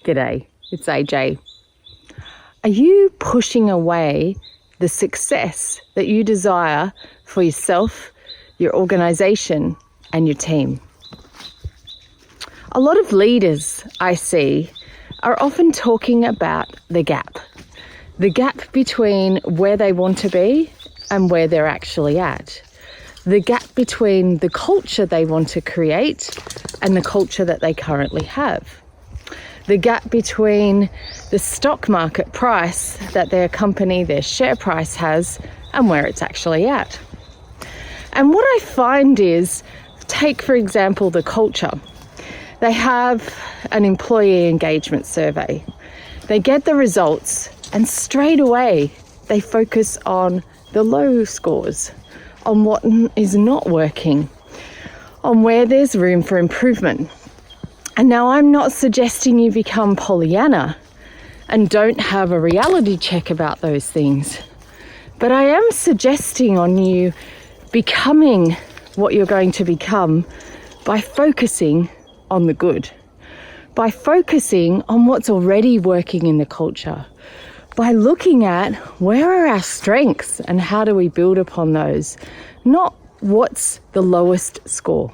G'day, it's AJ. Are you pushing away the success that you desire for yourself, your organisation and your team? A lot of leaders I see are often talking about the gap between where they want to be and where they're actually at. The gap between the culture they want to create and the culture that they currently have. The gap between the stock market price that their company, their share price has, and where it's actually at. And what I find is, take for example the culture. They have an employee engagement survey. They get the results and straight away they focus on the low scores, on what is not working, on where there's room for improvement. And now I'm not suggesting you become Pollyanna and don't have a reality check about those things, but I am suggesting on you becoming what you're going to become by focusing on the good, by focusing on what's already working in the culture, by looking at where are our strengths and how do we build upon those, not what's the lowest score.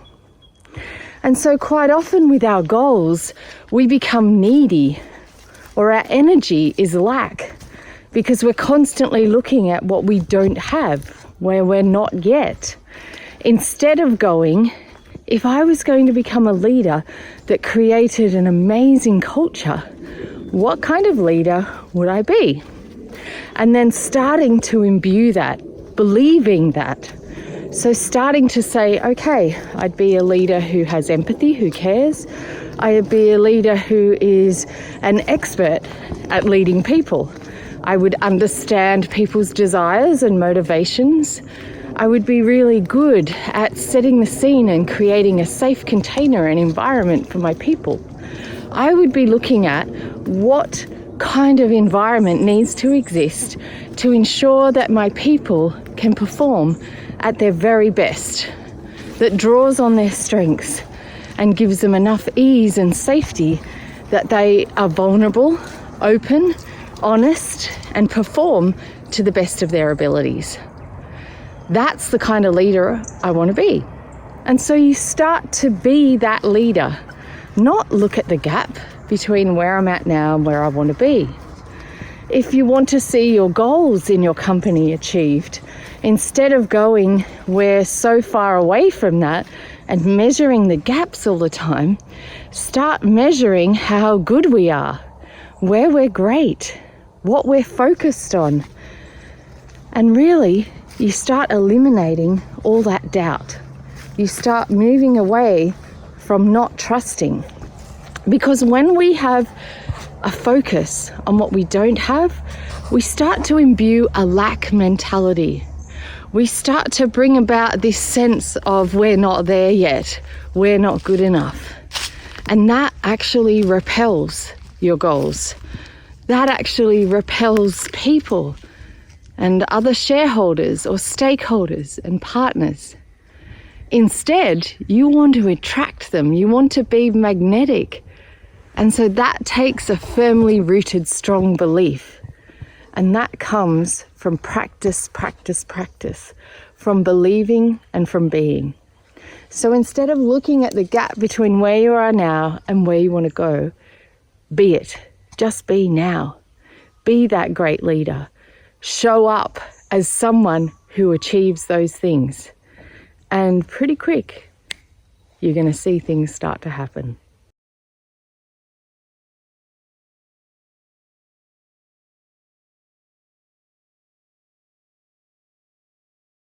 And so quite often with our goals, we become needy or our energy is lack because we're constantly looking at what we don't have, where we're not yet. Instead of going, if I was going to become a leader that created an amazing culture, what kind of leader would I be? And then starting to imbue that, believing that. So starting to say, okay, I'd be a leader who has empathy, who cares. I'd be a leader who is an expert at leading people. I would understand people's desires and motivations. I would be really good at setting the scene and creating a safe container and environment for my people. I would be looking at what kind of environment needs to exist to ensure that my people can perform at their very best, that draws on their strengths and gives them enough ease and safety that they are vulnerable, open, honest, and perform to the best of their abilities. That's the kind of leader I want to be. And so you start to be that leader, not look at the gap between where I'm at now and where I want to be. If you want to see your goals in your company achieved, instead of going we're so far away from that and measuring the gaps all the time, start measuring how good we are, where we're great, what we're focused on. And really, you start eliminating all that doubt. You start moving away from not trusting. Because when we have a focus on what we don't have, we start to imbue a lack mentality. We start to bring about this sense of we're not there yet, we're not good enough. And that actually repels your goals. That actually repels people and other shareholders or stakeholders and partners. Instead, you want to attract them, you want to be magnetic. And so that takes a firmly rooted, strong belief. And that comes from practice, from believing and from being. So instead of looking at the gap between where you are now and where you want to go, be it. Just be now. Be that great leader. Show up as someone who achieves those things. And pretty quick, you're going to see things start to happen.